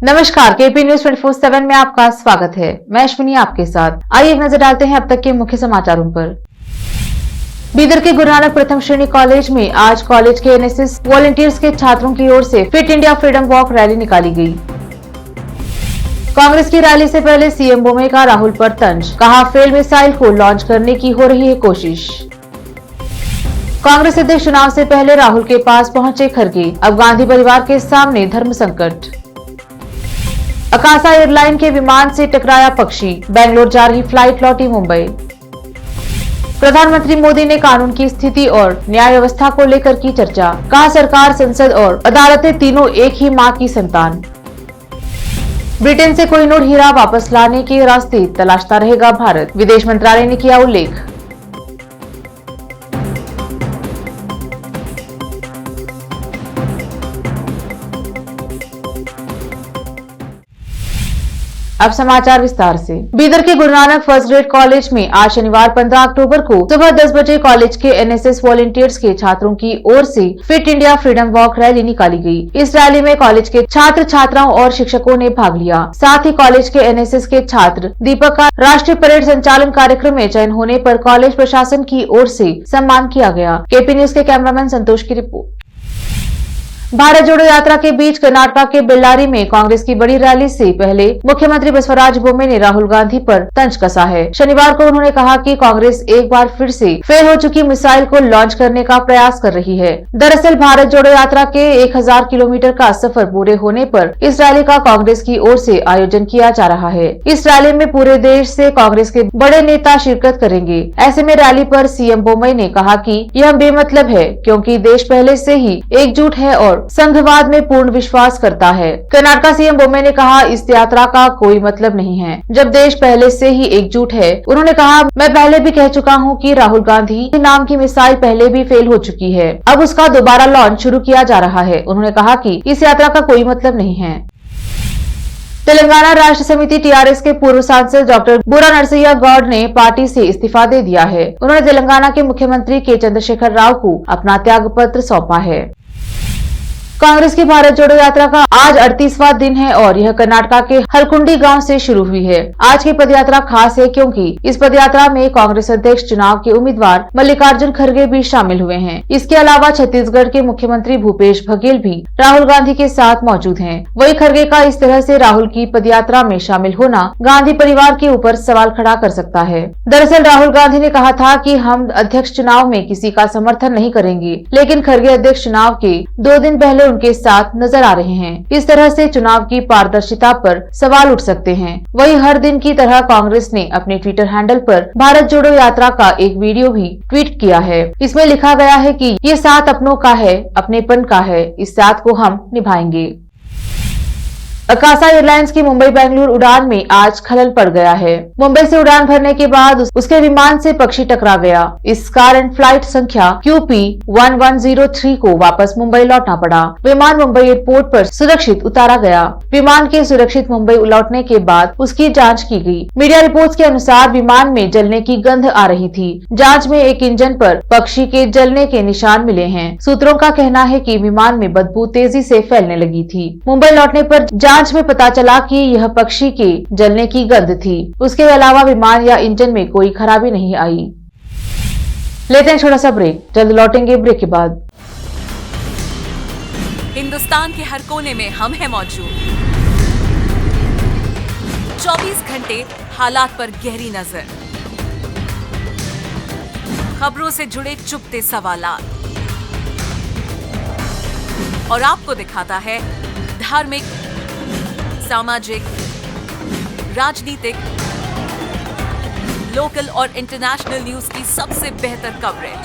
नमस्कार, KP news 24/7 में आपका स्वागत है। मैं अश्विनी आपके साथ। आइए एक नजर डालते हैं अब तक के मुख्य समाचारों पर। बीदर के गुरु नानक प्रथम श्रेणी कॉलेज में आज कॉलेज के एनएसएस वॉलंटियर्स के छात्रों की ओर से fit India freedom walk rally निकाली गई। कांग्रेस की रैली से पहले सीएम बोम्मई का राहुल पर तंज, कहा फेल मिसाइल को लॉन्च करने की हो रही है कोशिश। कांग्रेस अध्यक्ष चुनाव से पहले राहुल के पास पहुंचे खरगे, अब गांधी परिवार के सामने धर्म संकट। अकाशा एयरलाइन के विमान से टकराया पक्षी, बेंगलोर जा रही फ्लाइट लौटी मुंबई। प्रधानमंत्री मोदी ने कानून की स्थिति और न्याय व्यवस्था को लेकर की चर्चा, कहा सरकार, संसद और अदालतें तीनों एक ही मां की संतान। ब्रिटेन से कोहिनूर हीरा वापस लाने के रास्ते तलाशता रहेगा भारत, विदेश मंत्रालय ने किया उल्लेख। अब समाचार विस्तार से। बीदर के Guru Nanak first grade college में आज शनिवार 15 अक्टूबर को सुबह 10 बजे कॉलेज के एनएसएस वॉलंटियर्स के छात्रों की ओर से fit India freedom walk rally निकाली गई। इस रैली में कॉलेज के छात्र छात्राओं और शिक्षकों ने भाग लिया। साथ ही कॉलेज के एनएसएस के छात्र दीपक का राष्ट्रीय परेड संचालन कार्यक्रम में चयन होने पर कॉलेज प्रशासन की ओर से सम्मान किया गया। केपी न्यूज के कैमरामैन संतोष की रिपोर्ट। भारत जोड़ो यात्रा के बीच कर्नाटक के बेल्लारी में कांग्रेस की बड़ी रैली से पहले मुख्यमंत्री बसवराज बोम्मई ने राहुल गांधी पर तंज कसा है। शनिवार को उन्होंने कहा कि कांग्रेस एक बार फिर से फेल हो चुकी मिसाइल को लॉन्च करने का प्रयास कर रही है। दरअसल भारत जोड़ो यात्रा के 1000 किलोमीटर का सफर पूरे होने पर इस रैली का कांग्रेस की ओर से आयोजन किया जा रहा है। इस रैली में पूरे देश से कांग्रेस के बड़े नेता शिरकत करेंगे। ऐसे में रैली पर सीएम बोम्मई ने कहा कि यह बेमतलब है, क्योंकि देश पहले से ही एकजुट है और संघवाद में पूर्ण विश्वास करता है। कर्नाटक सीएम बोम्मई ने कहा, इस यात्रा का कोई मतलब नहीं है जब देश पहले से ही एकजुट है। उन्होंने कहा, मैं पहले भी कह चुका हूं कि राहुल गांधी नाम की मिसाइल पहले भी फेल हो चुकी है, अब उसका दोबारा लॉन्च शुरू किया जा रहा है। उन्होंने कहा कि इस यात्रा का कोई मतलब नहीं है। तेलंगाना राष्ट्र समिति टीआरएस के पूर्व सांसद डॉक्टर बुरा नरसिंह गौड़ ने पार्टी से इस्तीफा दे दिया है। उन्होंने तेलंगाना के मुख्यमंत्री के चंद्रशेखर राव को अपना त्याग पत्र सौंपा है। कांग्रेस की भारत जोड़ो यात्रा का आज 38वां दिन है और यह कर्नाटक के हरकुंडी गांव से शुरू हुई है। आज की पदयात्रा खास है क्योंकि इस पदयात्रा में कांग्रेस अध्यक्ष चुनाव के उम्मीदवार मल्लिकार्जुन खड़गे भी शामिल हुए हैं। इसके अलावा छत्तीसगढ़ के मुख्यमंत्री भूपेश बघेल भी राहुल गांधी के साथ मौजूद हैं। वही खड़गे का इस तरह से राहुल की पदयात्रा में शामिल होना गांधी परिवार के ऊपर सवाल खड़ा कर सकता है। दरअसल राहुल गांधी ने कहा था कि हम अध्यक्ष चुनाव में किसी का समर्थन नहीं करेंगे, लेकिन खड़गे अध्यक्ष चुनाव के 2 दिन पहले उनके साथ नजर आ रहे हैं। इस तरह से चुनाव की पारदर्शिता पर सवाल उठ सकते हैं। वहीं हर दिन की तरह कांग्रेस ने अपने ट्विटर हैंडल पर भारत जोड़ो यात्रा का एक वीडियो भी ट्वीट किया है। इसमें लिखा गया है कि ये साथ अपनों का है, अपनेपन का है, इस साथ को हम निभाएंगे। अकाशा एयरलाइंस की मुंबई बेंगलुरु उड़ान में आज खलल पड़ गया है। मुंबई से उड़ान भरने के बाद उसके विमान से पक्षी टकरा गया। इस कारण फ्लाइट संख्या QP1103 को वापस मुंबई लौटना पड़ा। विमान मुंबई एयरपोर्ट पर सुरक्षित उतारा गया। विमान के सुरक्षित मुंबई लौटने के बाद उसकी जांच की गई। मीडिया रिपोर्ट्स के अनुसार विमान में जलने की गंध आ रही थी। जाँच में एक इंजन पर पक्षी के जलने के निशान मिले हैं। सूत्रों का कहना है कि विमान में बदबू तेजी से फैलने लगी थी। मुंबई लौटने पर जांच में पता चला कि यह पक्षी के जलने की गंध थी। उसके अलावा विमान या इंजन में कोई खराबी नहीं आई। लेते हैं छोटा सा ब्रेक, जल्द लौटेंगे ब्रेक के बाद। हिंदुस्तान के हर कोने में हम हैं मौजूद। 24 घंटे हालात पर गहरी नजर, खबरों से जुड़े चुपते सवालात और आपको दिखाता है धार्मिक, सामाजिक, राजनीतिक, लोकल और इंटरनेशनल न्यूज की सबसे बेहतर कवरेज,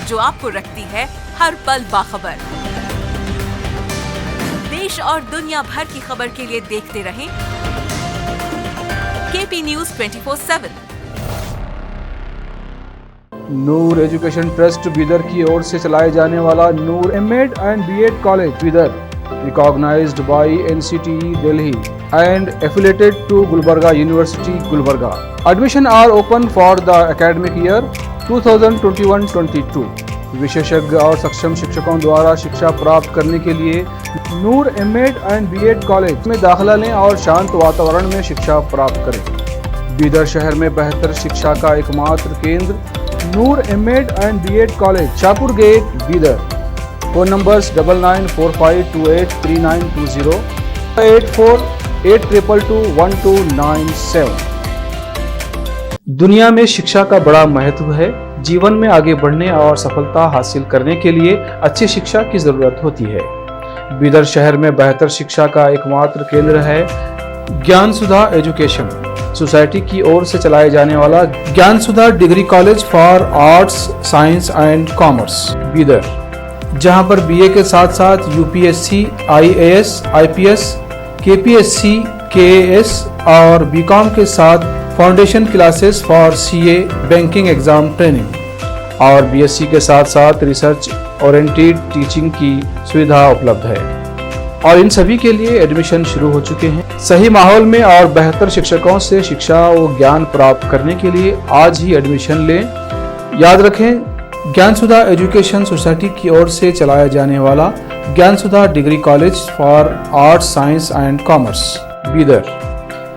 जो आपको रखती है हर पल बाखबर। देश और दुनिया भर की खबर के लिए देखते रहें KP news 24/7। Noor education trust Bidar की ओर से चलाए जाने वाला Noor MEd and BEd college Bidar, recognized by NCTE Delhi and affiliated to Gulbarga University, Gulbarga. Admission are open for the academic year 2021-22. विशेषज्ञ और सक्षम शिक्षकों द्वारा शिक्षा प्राप्त करने के लिए नूर एमएड एंड बीएड कॉलेज में दाखिला लें और शांत वातावरण में शिक्षा प्राप्त करें। बीदर शहर में बेहतर शिक्षा का एकमात्र केंद्र Noor MEd and BEd college, Shahpur gate, Bidar. Phone numbers 9945283920, 8482221297। दुनिया में शिक्षा का बड़ा महत्व है। जीवन में आगे बढ़ने और सफलता हासिल करने के लिए अच्छी शिक्षा की जरूरत होती है। बीदर शहर में बेहतर शिक्षा का एकमात्र केंद्र है ज्ञान सुधा एजुकेशन सोसाइटी की ओर से चलाए जाने वाला Gyan Sudha degree college for arts, science and commerce, Bidar, जहां पर बीए के साथ साथ UPSC, IAS, IPS, KPSC, KAS और बीकॉम के साथ foundation classes for CA, banking exam training और बीएससी के साथ साथ रिसर्च ओरिएंटेड टीचिंग की सुविधा उपलब्ध है और इन सभी के लिए एडमिशन शुरू हो चुके हैं। सही माहौल में और बेहतर शिक्षकों से शिक्षा व ज्ञान प्राप्त करने के लिए आज ही एडमिशन लें। याद रखें, ज्ञान सुधा एजुकेशन सोसाइटी की ओर से चलाया जाने वाला Gyan Sudha degree college for arts, science and commerce, Bidar.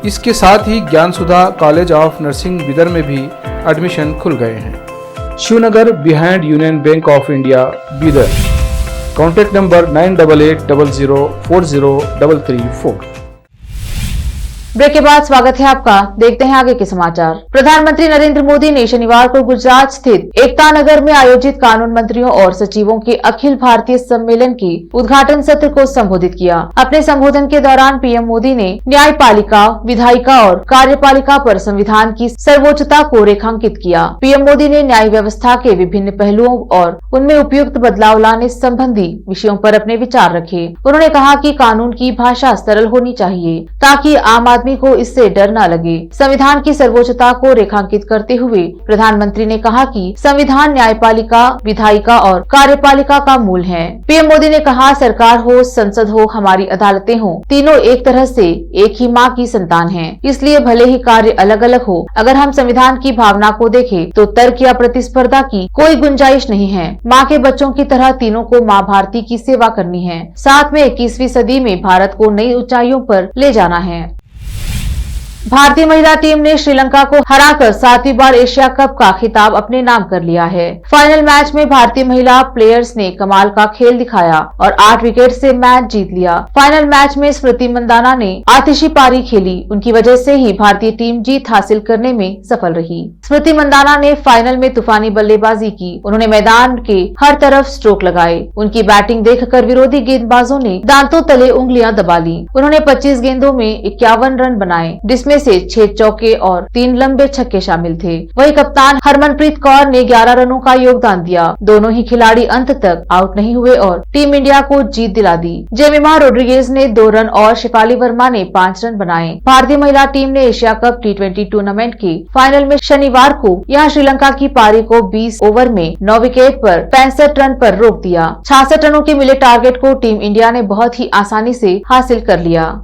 इसके साथ ही Gyan Sudha college of nursing Bidar में भी एडमिशन खुल गए हैं। Shivnagar behind Union Bank of India, Bidar. Contact number 9880403334। Break के बाद स्वागत है आपका। देखते हैं आगे के समाचार। प्रधानमंत्री नरेंद्र मोदी ने शनिवार को गुजरात स्थित एकता नगर में आयोजित कानून मंत्रियों और सचिवों के अखिल भारतीय सम्मेलन की उद्घाटन सत्र को संबोधित किया। अपने संबोधन के दौरान पीएम मोदी ने न्यायपालिका, विधायिका और कार्यपालिका पर संविधान की सर्वोच्चता को रेखांकित किया। पीएम मोदी ने न्याय व्यवस्था के विभिन्न पहलुओं और उनमें उपयुक्त बदलाव लाने संबंधी विषयों पर अपने विचार रखे। उन्होंने कहा कि कानून की भाषा सरल होनी चाहिए ताकि आम आदमी को इससे डर न लगे। संविधान की सर्वोच्चता को रेखांकित करते हुए प्रधानमंत्री ने कहा कि संविधान न्यायपालिका, विधायिका और कार्यपालिका का मूल है। पीएम मोदी ने कहा, सरकार हो, संसद हो, हमारी अदालतें हो, तीनों एक तरह से एक ही माँ की संतान हैं। इसलिए भले ही कार्य अलग अलग हो, अगर हम संविधान की भावना को देखें तो तर्क या प्रतिस्पर्धा की कोई गुंजाइश नहीं है। माँ के बच्चों की तरह तीनों को माँ भारती की सेवा करनी है। साथ में 21वीं सदी में भारत को नई ऊंचाइयों पर ले जाना है। भारतीय महिला टीम ने श्रीलंका को हराकर 7वीं बार एशिया कप का खिताब अपने नाम कर लिया है। फाइनल मैच में भारतीय महिला प्लेयर्स ने कमाल का खेल दिखाया और 8 विकेट से मैच जीत लिया। फाइनल मैच में स्मृति मंदाना ने आतिशी पारी खेली। उनकी वजह से ही भारतीय टीम जीत हासिल करने में सफल रही। स्मृति मंदाना ने फाइनल में तूफानी बल्लेबाजी की। उन्होंने मैदान के हर तरफ स्ट्रोक लगाए। उनकी बैटिंग देखकर विरोधी गेंदबाजों ने दांतों तले उंगलियां दबा ली। उन्होंने 25 गेंदों में 51 रन बनाए, जिसमें से 6 चौके और 3 लंबे छक्के शामिल थे। वहीं कप्तान हरमनप्रीत कौर ने 11 रनों का योगदान दिया। दोनों ही खिलाड़ी अंत तक आउट नहीं हुए और टीम इंडिया को जीत दिला दी। जेमिमा रोड्रिगेज ने 2 रन और शिफाली वर्मा ने 5 रन बनाए। भारतीय महिला टीम ने एशिया कप T20 टूर्नामेंट के फाइनल में शनिवार को यहां श्रीलंका की पारी को 20 ओवर में 9 विकेट पर 65 रन पर रोक दिया। 66 रनों के मिले टारगेट को टीम इंडिया ने बहुत ही आसानी से हासिल कर लिया।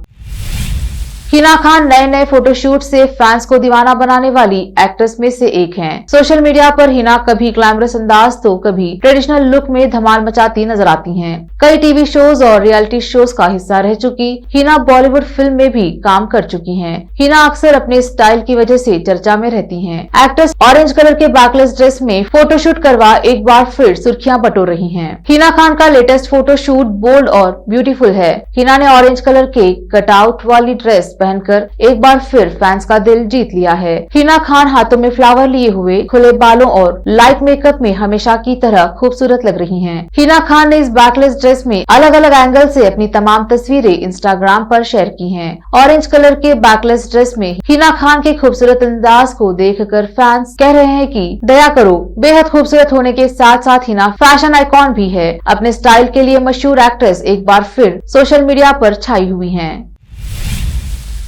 हिना खान नए नए फोटोशूट से फैंस को दीवाना बनाने वाली एक्ट्रेस में से एक हैं। सोशल मीडिया पर हिना कभी ग्लैमरस अंदाज तो कभी ट्रेडिशनल लुक में धमाल मचाती नजर आती हैं। कई टीवी शोज और रियलिटी शोज का हिस्सा रह चुकी हिना बॉलीवुड फिल्म में भी काम कर चुकी हैं। हिना अक्सर अपने स्टाइल की वजह से चर्चा में रहती हैं। एक्ट्रेस ऑरेंज कलर के बैकलेस ड्रेस में फोटोशूट करवा एक बार फिर सुर्खियां बटोर रही हैं। हिना खान का लेटेस्ट फोटोशूट बोल्ड और ब्यूटीफुल है। हिना ने ऑरेंज कलर के कटआउट वाली ड्रेस पहनकर एक बार फिर फैंस का दिल जीत लिया है। हिना खान हाथों में फ्लावर लिए हुए, खुले बालों और लाइट मेकअप में हमेशा की तरह खूबसूरत लग रही हैं। हिना खान ने इस बैकलेस ड्रेस में अलग अलग एंगल से अपनी तमाम तस्वीरें इंस्टाग्राम पर शेयर की हैं। ऑरेंज कलर के बैकलेस ड्रेस में हिना खान के खूबसूरत अंदाज को देखकर फैंस कह रहे हैं कि दया करो। बेहद खूबसूरत होने के साथ साथ हिना फैशन आइकॉन भी है। अपने स्टाइल के लिए मशहूर एक्ट्रेस एक बार फिर सोशल मीडिया पर छाई हुई हैं।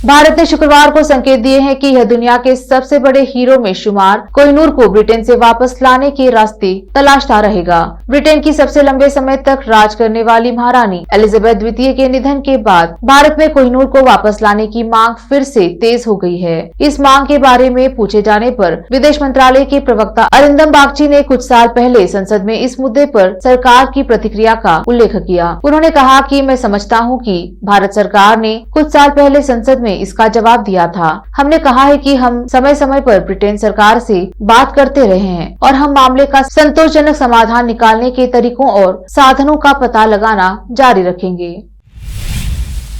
भारत ने शुक्रवार को संकेत दिए हैं कि यह दुनिया के सबसे बड़े हीरो में शुमार कोहिनूर को ब्रिटेन से वापस लाने के रास्ते तलाशता रहेगा। ब्रिटेन की सबसे लंबे समय तक राज करने वाली महारानी एलिजाबेथ द्वितीय के निधन के बाद भारत में कोहिनूर को वापस लाने की मांग फिर से तेज हो गई है। इस मांग के बारे में पूछे जाने पर विदेश मंत्रालय के प्रवक्ता अरिंदम बागची ने कुछ साल पहले संसद में इस मुद्दे पर सरकार की प्रतिक्रिया का उल्लेख किया। उन्होंने कहा कि मैं समझता हूं कि भारत सरकार ने कुछ साल पहले संसद में इसका जवाब दिया था। हमने कहा है कि हम समय समय पर ब्रिटेन सरकार से बात करते रहे हैं और हम मामले का संतोषजनक समाधान निकालने के तरीकों और साधनों का पता लगाना जारी रखेंगे।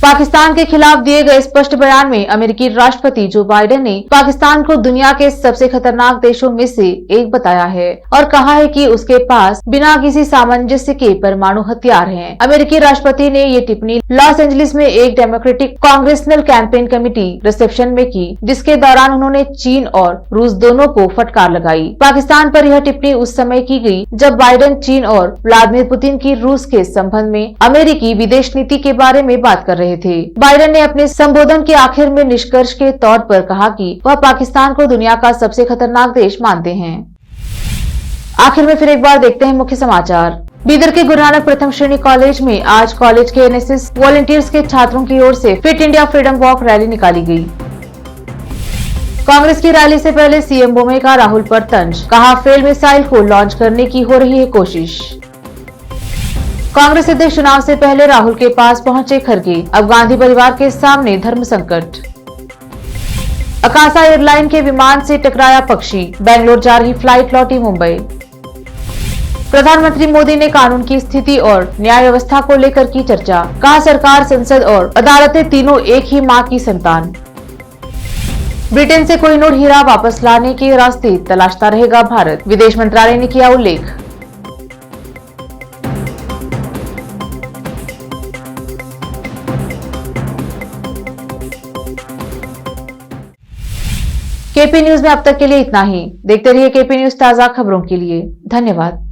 पाकिस्तान के खिलाफ दिए गए स्पष्ट बयान में अमेरिकी राष्ट्रपति जो बाइडेन ने पाकिस्तान को दुनिया के सबसे खतरनाक देशों में से एक बताया है और कहा है कि उसके पास बिना किसी सामंजस्य के परमाणु हथियार हैं। अमेरिकी राष्ट्रपति ने ये टिप्पणी लॉस एंजलिस में एक democratic congressional campaign committee reception में की, जिसके दौरान उन्होंने चीन और रूस दोनों को फटकार लगाई। पाकिस्तान पर यह टिप्पणी उस समय की गई जब बाइडेन चीन और व्लादिमीर पुतिन की रूस के संबंध में अमेरिकी विदेश नीति के बारे में बात कर रहे थे। बाइडेन ने अपने संबोधन के आखिर में निष्कर्ष के तौर पर कहा कि वह पाकिस्तान को दुनिया का सबसे खतरनाक देश मानते हैं। आखिर में फिर एक बार देखते हैं मुख्य समाचार। बीदर के गुरु नानक प्रथम श्रेणी कॉलेज में आज कॉलेज के एनएसएस वॉलंटियर्स के छात्रों की ओर से fit India freedom walk rally निकाली गई। कांग्रेस की रैली से पहले सीएम बोमे का राहुल पर तंज, कहा फेल मिसाइल को लॉन्च करने की हो रही है कोशिश। कांग्रेस अध्यक्ष चुनाव से पहले राहुल के पास पहुंचे खरगे, अब गांधी परिवार के सामने धर्म संकट। अकाशा एयरलाइन के विमान से टकराया पक्षी, बेंगलोर जा रही फ्लाइट लौटी मुंबई। प्रधानमंत्री मोदी ने कानून की स्थिति और न्याय व्यवस्था को लेकर की चर्चा, कहा सरकार, संसद और अदालतें तीनों एक ही मां की संतान। ब्रिटेन से कोहिनूर हीरा वापस लाने के रास्ते तलाशता रहेगा भारत, विदेश मंत्रालय ने किया उल्लेख। केपी न्यूज में अब तक के लिए इतना ही। देखते रहिए केपी न्यूज ताजा खबरों के लिए। धन्यवाद।